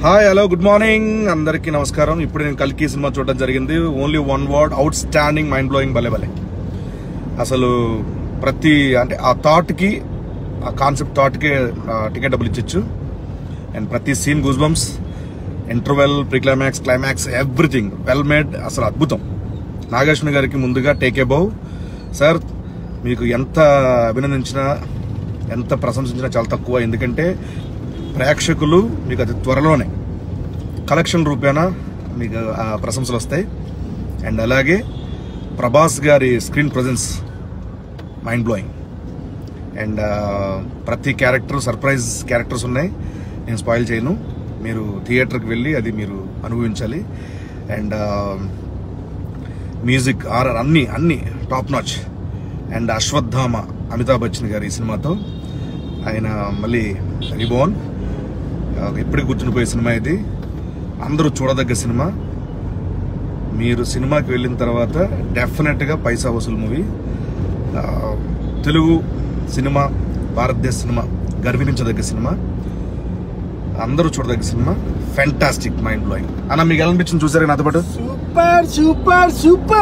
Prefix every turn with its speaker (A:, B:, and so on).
A: Hi hello good morning అందరికీ నమస్కారం. ఇప్పుడు నేను కల్కి సినిమా చూడడం జరిగింది. Only one word, out standing, mind blowing, భలే భలే. అసలు ప్రతి అంటే ఆ థాట్కి, ఆ కాన్సెప్ట్ థాట్కి టికెట్ డబ్బులు ఇచ్చొచ్చు. అండ్ ప్రతి scene goose bumps, interval, pre climax, climax, everything well made. అసలు అద్భుతం. నాగేశ్వర గారికి ముందుగా టేక్ ఏ బౌ సార్. మీకు ఎంత అభినందించినా, ఎంత ప్రశంసించినా చాలా తక్కువ. ఎందుకంటే ప్రేక్షకులు మీకు అతి త్వరలోనే కలెక్షన్ రూపేణా మీకు ఆ ప్రశంసలు వస్తాయి. అండ్ అలాగే ప్రభాస్ గారి screen presence mind blowing. And ప్రతి క్యారెక్టర్ సర్ప్రైజ్ క్యారెక్టర్స్ ఉన్నాయి. నేను స్పాయిల్ చేయను, మీరు థియేటర్కి వెళ్ళి అది మీరు అనుభవించాలి. అండ్ మ్యూజిక్ ఆర్ఆర్ అన్ని top notch. And Ashwatthama Amitabh Bachchan గారు ఈ సినిమాతో ఆయన మళ్ళీ రీబోర్న్. ఎప్పటికి గుర్తుండిపోయే సినిమా ఇది. అందరూ చూడదగ్గ సినిమా. మీరు సినిమాకి వెళ్ళిన తర్వాత డెఫినెట్గా పైసా వసూలు మూవీ. తెలుగు సినిమా, భారతదేశ సినిమా గర్వించదగ్గ సినిమా. అందరూ చూడదగ్గ సినిమా. Fantastic, mind blowing. అన్న మీకు ఎలా అనిపించింది చూసారా నాతో పాటు?
B: Super super super.